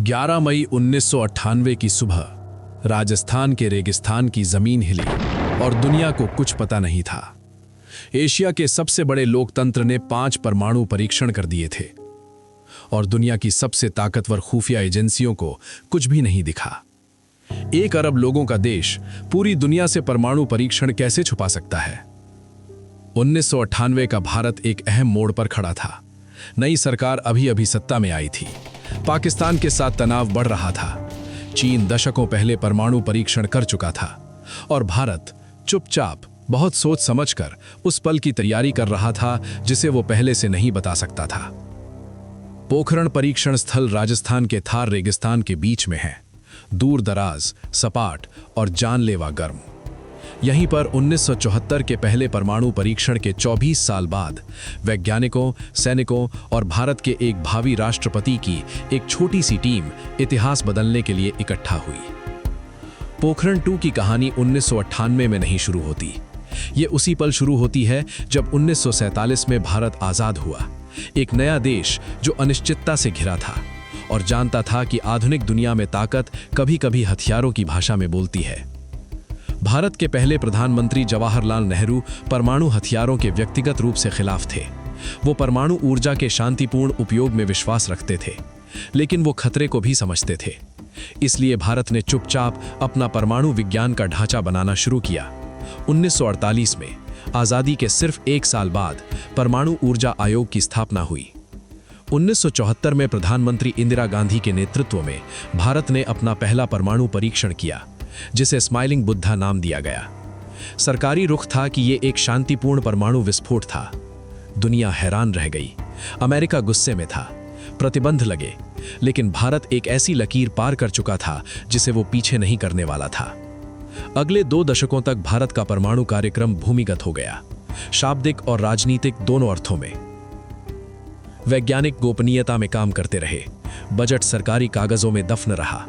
11 मई 1998 की सुबह राजस्थान के रेगिस्तान की जमीन हिली और दुनिया को कुछ पता नहीं था। एशिया के सबसे बड़े लोकतंत्र ने 5 परमाणु परीक्षण कर दिए थे और दुनिया की सबसे ताकतवर खुफिया एजेंसियों को कुछ भी नहीं दिखा। 1 अरब लोगों का देश पूरी दुनिया से परमाणु परीक्षण कैसे छुपा सकता है? 1998 का भारत एक अहम मोड़ पर खड़ा था। नई सरकार अभी अभी सत्ता में आई थी। पाकिस्तान के साथ तनाव बढ़ रहा था। चीन दशकों पहले परमाणु परीक्षण कर चुका था और भारत चुपचाप बहुत सोच समझकर उस पल की तैयारी कर रहा था जिसे वो पहले से नहीं बता सकता था। पोखरण परीक्षण स्थल राजस्थान के थार रेगिस्तान के बीच में है, दूर दराज, सपाट और जानलेवा गर्म। यहीं पर 1974 के पहले परमाणु परीक्षण के 24 साल बाद वैज्ञानिकों, सैनिकों और भारत के एक भावी राष्ट्रपति की एक छोटी सी टीम इतिहास बदलने के लिए इकट्ठा हुई। पोखरण 2 की कहानी 1998 में नहीं शुरू होती। ये उसी पल शुरू होती है जब 1947 में भारत आजाद हुआ, एक नया देश जो अनिश्चितता से घिरा था और जानता था कि आधुनिक दुनिया में ताकत कभी-कभी हथियारों की भाषा में बोलती है। भारत के पहले प्रधानमंत्री जवाहरलाल नेहरू परमाणु हथियारों के व्यक्तिगत रूप से खिलाफ थे। वो परमाणु ऊर्जा के शांतिपूर्ण उपयोग में विश्वास रखते थे, लेकिन वो खतरे को भी समझते थे। इसलिए भारत ने चुपचाप अपना परमाणु विज्ञान का ढांचा बनाना शुरू किया। 1948 में आजादी के सिर्फ 1 साल बाद परमाणु ऊर्जा आयोग की स्थापना हुई। 1974 में प्रधानमंत्री इंदिरा गांधी के नेतृत्व में भारत ने अपना पहला परमाणु परीक्षण किया, जिसे स्माइलिंग बुद्धा नाम दिया गया। सरकारी रुख था कि यह एक शांतिपूर्ण परमाणु विस्फोट था। दुनिया हैरान रह गई। अमेरिका गुस्से में था। प्रतिबंध लगे, लेकिन भारत एक ऐसी लकीर पार कर चुका था जिसे वो पीछे नहीं करने वाला था। अगले 2 दशकों तक भारत का परमाणु कार्यक्रम भूमिगत हो गया, शाब्दिक और राजनीतिक दोनों अर्थों में। वैज्ञानिक गोपनीयता में काम करते रहे, बजट सरकारी कागजों में दफन रहा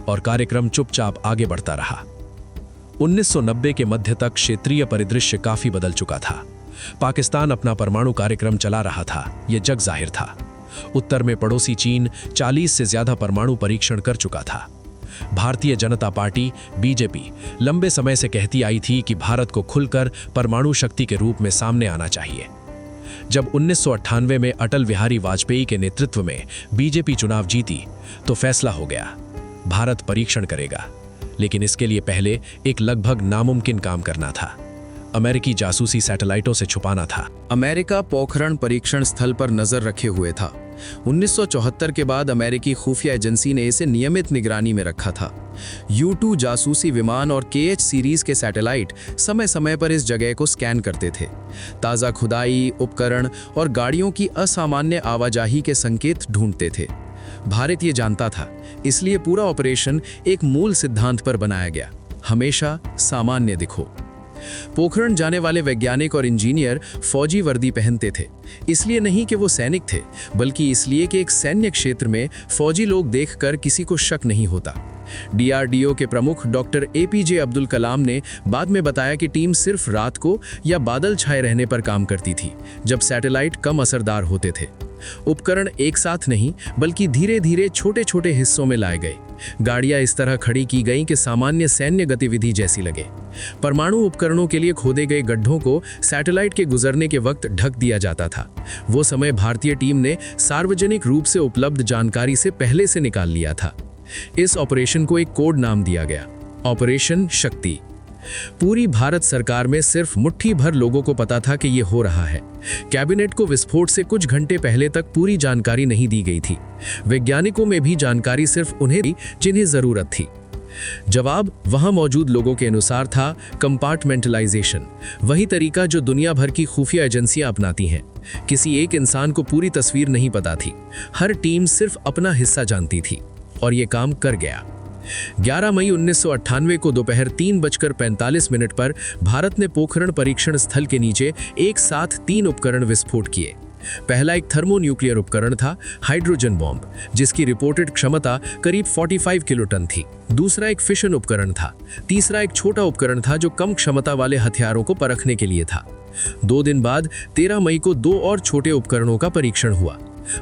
और कार्यक्रम चुपचाप आगे बढ़ता रहा। 1990 के मध्य तक क्षेत्रीय परिदृश्य काफी बदल चुका था। पाकिस्तान अपना परमाणु कार्यक्रम चला रहा था, यह जग जाहिर था। उत्तर में पड़ोसी चीन 40 से ज्यादा परमाणु परीक्षण कर चुका था। भारतीय जनता पार्टी बीजेपी लंबे समय से कहती आई थी कि भारत को खुलकर परमाणु शक्ति के रूप में सामने आना चाहिए। जब 1998 में अटल बिहारी वाजपेयी के नेतृत्व में बीजेपी चुनाव जीती, तो फैसला हो गया, भारत परीक्षण करेगा। लेकिन इसके लिए पहले एक लगभग नामुमकिन काम करना था। अमेरिकी जासूसी सैटेलाइटों से छुपाना था। अमेरिका पोखरण परीक्षण स्थल पर नजर रखे हुए था। 1974 के बाद अमेरिकी खुफिया एजेंसी ने इसे नियमित निगरानी में रखा था। U-2 जासूसी विमान और KH सीरीज के सैटेलाइट समय समय पर इस जगह को स्कैन करते थे। ताज़ा खुदाई, उपकरण और गाड़ियों की असामान्य आवाजाही के संकेत ढूंढते थे। भारत ये जानता था, इसलिए पूरा ऑपरेशन एक मूल सिद्धांत पर बनाया गया, हमेशा सामान्य दिखो। पोखरण जाने वाले वैज्ञानिक और इंजीनियर फौजी वर्दी पहनते थे, इसलिए नहीं कि वो सैनिक थे, बल्कि इसलिए कि एक सैन्य क्षेत्र में फौजी लोग देखकर किसी को शक नहीं होता। DRDO के प्रमुख डॉक्टर APJ अब्दुल कलाम ने बाद में बताया कि टीम सिर्फ रात को या बादल छाए रहने पर काम करती थी, जब सैटेलाइट कम असरदार होते थे। उपकरण एक साथ नहीं, बल्कि धीरे धीरे छोटे छोटे हिस्सों में लाए गए। गाड़ियां इस तरह खड़ी की गईं कि सामान्य सैन्य गतिविधि जैसी लगे। परमाणु उपकरणों के लिए खोदे गए गड्ढों को सैटेलाइट के गुजरने के वक्त ढक दिया जाता था। वो समय भारतीय टीम ने सार्वजनिक रूप से उपलब्ध जानकारी से पहले से निकाल लिया था। इस ऑपरेशन को एक कोड नाम दिया गया, ऑपरेशन शक्ति। पूरी भारत सरकार में सिर्फ मुट्ठी भर लोगों को पता था कि यह हो रहा है। कैबिनेट को विस्फोट से कुछ घंटे पहले तक पूरी जानकारी नहीं दी गई थी। वैज्ञानिकों में भी जानकारी सिर्फ उन्हें दी जिन्हें जरूरत थी। जवाब वहां मौजूद लोगों के अनुसार था कंपार्टमेंटलाइजेशन, वही तरीका जो दुनिया भर की खुफिया एजेंसियां अपनाती हैं। किसी एक इंसान को पूरी तस्वीर नहीं पता थी, हर टीम सिर्फ अपना हिस्सा जानती थी और ये काम कर गया। 11 मई 1998 को दोपहर 3:45 पर भारत ने पोखरण परीक्षण स्थल के नीचे एक साथ 3 उपकरण विस्फोट किए। पहला एक थर्मोन्यूक्लियर उपकरण था, हाइड्रोजन बॉम्ब, जिसकी रिपोर्टेड क्षमता करीब 45 किलोटन थी। दूसरा एक फिशन उपकरण था। तीसरा एक छोटा उपकरण था जो कम क्षमता वाले हथियारों को परखने के लिए था। 2 दिन बाद 13 मई को 2 और छोटे उपकरणों का परीक्षण हुआ।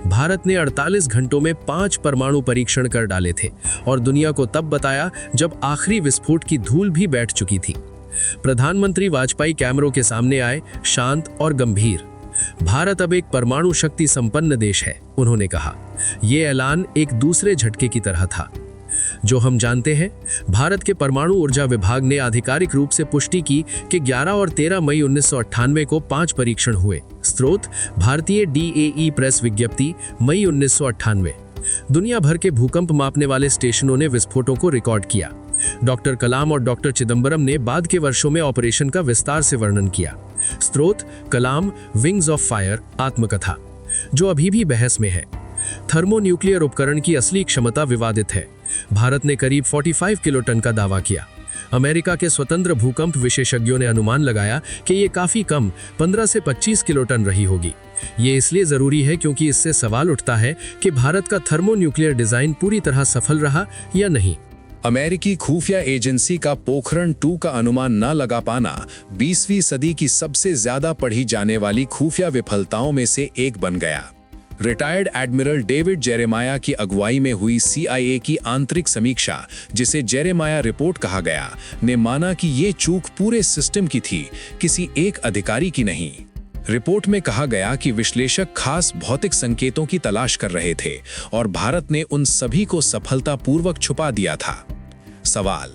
भारत ने 48 घंटों में 5 परमाणु परीक्षण कर डाले थे और दुनिया को तब बताया जब आखिरी विस्फोट की धूल भी बैठ चुकी थी। प्रधानमंत्री वाजपेयी कैमरों के सामने आए, शांत और गंभीर। भारत अब एक परमाणु शक्ति संपन्न देश है, उन्होंने कहा। यह ऐलान एक दूसरे झटके की तरह था। जो हम जानते हैं, भारत के परमाणु ऊर्जा विभाग ने आधिकारिक रूप से पुष्टि की कि 11 और 13 मई 1998 को 5 परीक्षण हुए। स्रोत भारतीय DAE प्रेस विज्ञप्ति, मई 1998। दुनिया भर के भूकंप मापने वाले स्टेशनों ने विस्फोटों को रिकॉर्ड किया। डॉक्टर कलाम और डॉक्टर चिदंबरम ने बाद के वर्षों में ऑपरेशन का विस्तार से वर्णन किया। स्रोत कलाम, विंग्स ऑफ फायर, आत्मकथा, जो अभी भी बहस में है। थर्मोन्यूक्लियर उपकरण की असली क्षमता विवादित है। भारत ने करीब 45 किलोटन का दावा किया। अमेरिका के स्वतंत्र भूकंप विशेषज्ञों ने अनुमान लगाया कि ये काफी कम 15 से 25 किलोटन रही होगी। ये इसलिए जरूरी है क्योंकि इससे सवाल उठता है कि भारत का थर्मोन्यूक्लियर डिजाइन पूरी तरह सफल रहा या नहीं। अमेरिकी खुफिया एजेंसी का पोखरण 2 का अनुमान न लगा पाना 20वीं सदी की सबसे ज्यादा पढ़ी जाने वाली खुफिया विफलताओं में से एक बन गया। रिटायर्ड एडमिरल डेविड जेरेमाया की अगुवाई में हुई CIA की आंतरिक समीक्षा, जिसे जेरेमाया रिपोर्ट कहा गया, ने माना कि ये चूक पूरे सिस्टम की थी, किसी एक अधिकारी की नहीं। रिपोर्ट में कहा गया कि विश्लेषक खास भौतिक संकेतों की तलाश कर रहे थे और भारत ने उन सभी को सफलतापूर्वक छुपा दिया था। सवाल: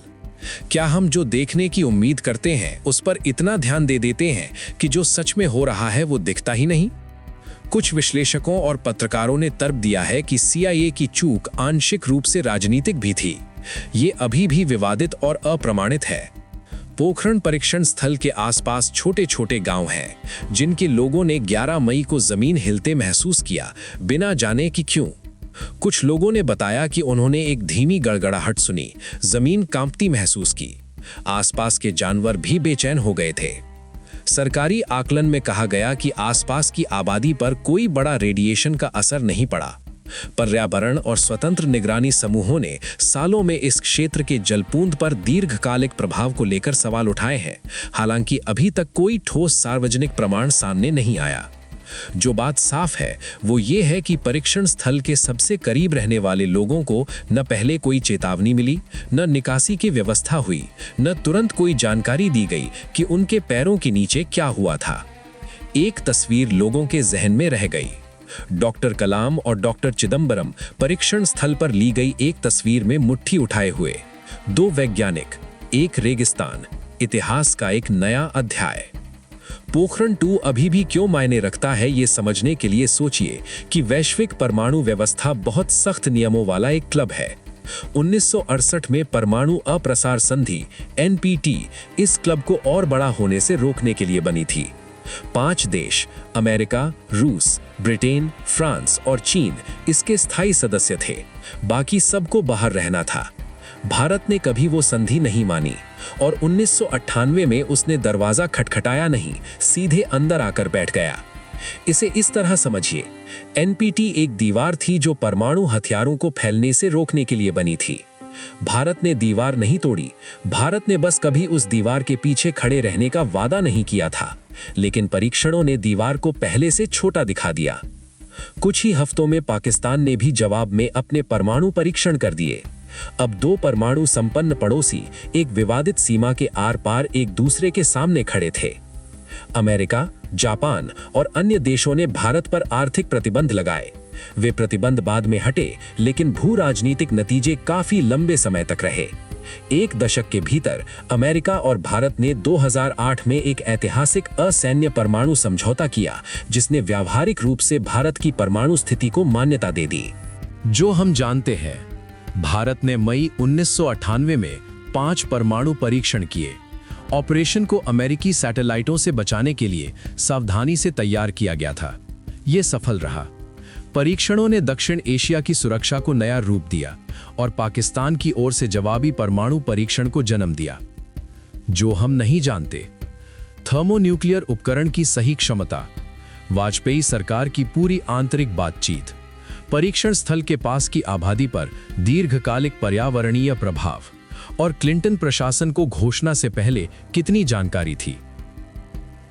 क्या हम जो देखने की उम्मीद करते हैं उस पर इतना ध्यान दे देते हैं कि जो सच में हो रहा है वो दिखता ही नहीं? कुछ विश्लेषकों और पत्रकारों ने तर्क दिया है कि CIA की चूक आंशिक रूप से राजनीतिक भी थी। ये अभी भी विवादित और अप्रमाणित है। पोखरण परीक्षण स्थल के आसपास छोटे छोटे गांव हैं, जिनके लोगों ने 11 मई को जमीन हिलते महसूस किया, बिना जाने कि क्यों। कुछ लोगों ने बताया कि उन्होंने एक धीमी गड़गड़ाहट सुनी, जमीन कांपती महसूस की। आसपास के जानवर भी बेचैन हो गए थे। सरकारी आकलन में कहा गया कि आसपास की आबादी पर कोई बड़ा रेडिएशन का असर नहीं पड़ा। पर्यावरण और स्वतंत्र निगरानी समूहों ने सालों में इस क्षेत्र के जलपूंद पर दीर्घकालिक प्रभाव को लेकर सवाल उठाए हैं, हालांकि अभी तक कोई ठोस सार्वजनिक प्रमाण सामने नहीं आया। जो बात साफ है वो ये है कि परीक्षण स्थल के सबसे करीब रहने वाले लोगों को न पहले कोई चेतावनी मिली, न निकासी की व्यवस्था हुई, न तुरंत कोई जानकारी दी गई कि उनके पैरों के नीचे क्या हुआ था। एक तस्वीर लोगों के जहन में रह गई। डॉक्टर कलाम और डॉक्टर चिदंबरम परीक्षण स्थल पर ली गई एक तस्वीर में मुट्ठी उठाए हुए 2 वैज्ञानिक, एक रेगिस्तान, इतिहास का एक नया अध्याय। पोखरण 2 अभी भी क्यों मायने रखता है, ये समझने के लिए सोचिए कि वैश्विक परमाणु व्यवस्था बहुत सख्त नियमों वाला एक क्लब है। 1968 में परमाणु अप्रसार संधि NPT इस क्लब को और बड़ा होने से रोकने के लिए बनी थी। 5 देश, अमेरिका, रूस, ब्रिटेन, फ्रांस और चीन इसके स्थायी सदस्य थे। बाकी सबको बाहर रहना था। भारत ने कभी वो संधि नहीं मानी और 1998 में उसने दरवाजा खटखटाया नहीं, सीधे अंदर आकर बैठ गया। इसे इस तरह समझिए, NPT एक दीवार थी जो परमाणु हथियारों को फैलने से रोकने के लिए बनी थी। भारत ने दीवार नहीं तोड़ी, भारत ने बस कभी उस दीवार के पीछे खड़े रहने का वादा नहीं किया था, लेकिन परीक्षणों ने दीवार को पहले से छोटा दिखा दिया। कुछ ही हफ्तों में पाकिस्तान ने भी जवाब में अपने परमाणु परीक्षण कर दिए। अब 2 परमाणु संपन्न पड़ोसी एक विवादित सीमा के आर पार एक दूसरे के सामने खड़े थे। अमेरिका, जापान और अन्य देशों ने भारत पर आर्थिक प्रतिबंध लगाए। वे प्रतिबंध बाद में हटे, लेकिन भू राजनीतिक नतीजे काफी लंबे समय तक रहे। 1 दशक के भीतर अमेरिका और भारत ने 2008 में एक ऐतिहासिक असैन्य परमाणु समझौता किया, जिसने व्यावहारिक रूप से भारत की परमाणु स्थिति को मान्यता दे दी। जो हम जानते हैं, भारत ने मई 1998 में 5 परमाणु परीक्षण किए। ऑपरेशन को अमेरिकी सैटेलाइटों से बचाने के लिए सावधानी से तैयार किया गया था। यह सफल रहा। परीक्षणों ने दक्षिण एशिया की सुरक्षा को नया रूप दिया और पाकिस्तान की ओर से जवाबी परमाणु परीक्षण को जन्म दिया। जो हम नहीं जानते, थर्मोन्यूक्लियर उपकरण की सही क्षमता, वाजपेयी सरकार की पूरी आंतरिक बातचीत, परीक्षण स्थल के पास की आबादी पर दीर्घकालिक पर्यावरणीय प्रभाव और क्लिंटन प्रशासन को घोषणा से पहले कितनी जानकारी थी।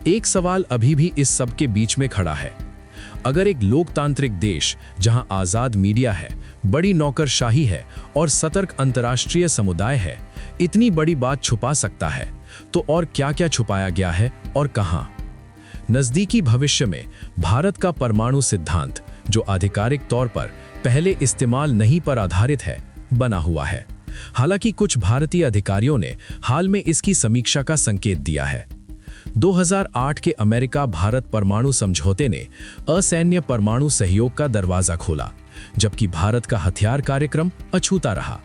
एक सवाल अभी भी इस सब के बीच में खड़ा है। अगर एक लोकतांत्रिक देश जहां आजाद मीडिया है, बड़ी नौकरशाही है और सतर्क अंतर्राष्ट्रीय समुदाय है, इतनी बड़ी बात छुपा सकता है, तो और क्या-क्या छुपाया गया है और कहां? नजदीकी भविष्य में भारत का परमाणु सिद्धांत, जो आधिकारिक तौर पर पहले इस्तेमाल नहीं पर आधारित है, बना हुआ है। हालांकि कुछ भारतीय अधिकारियों ने हाल में इसकी समीक्षा का संकेत दिया है। 2008 के अमेरिका भारत परमाणु समझौते ने असैन्य परमाणु सहयोग का दरवाजा खोला, जबकि भारत का हथियार कार्यक्रम अछूता रहा।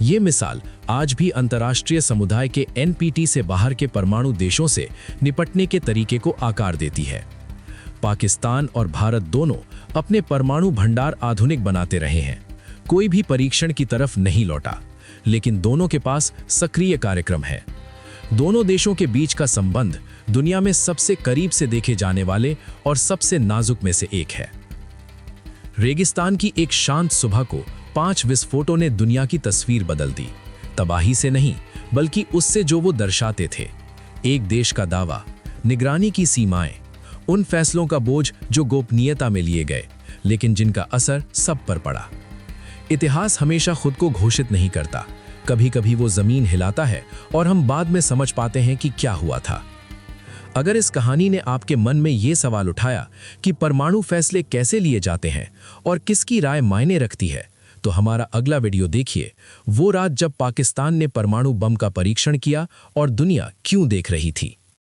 ये मिसाल आज भी अंतर्राष्ट्रीय समुदाय के एनपीटी से बाहर के परमाणु देशों से निपटने के तरीके को आकार देती है। पाकिस्तान और भारत दोनों अपने परमाणु भंडार आधुनिक बनाते रहे हैं, कोई भी परीक्षण की तरफ नहीं लौटा, लेकिन दोनों के पास सक्रिय कार्यक्रम है। दोनों देशों के बीच का संबंध दुनिया में सबसे करीब से देखे जाने वाले और सबसे नाजुक में से एक है। रेगिस्तान की एक शांत सुबह को 5 विस्फोटों ने दुनिया की तस्वीर बदल दी। तबाही से नहीं, बल्कि उससे जो वो दर्शाते थे। एक देश का दावा, निगरानी की सीमाएं, उन फैसलों का बोझ जो गोपनीयता में लिए गए, लेकिन जिनका असर सब पर पड़ा। इतिहास हमेशा खुद को घोषित नहीं करता, कभी कभी वो जमीन हिलाता है और हम बाद में समझ पाते हैं कि क्या हुआ था। अगर इस कहानी ने आपके मन में ये सवाल उठाया कि परमाणु फैसले कैसे लिए जाते हैं और किसकी राय मायने रखती है, तो हमारा अगला वीडियो देखिए, वो रात जब पाकिस्तान ने परमाणु बम का परीक्षण किया और दुनिया क्यों देख रही थी।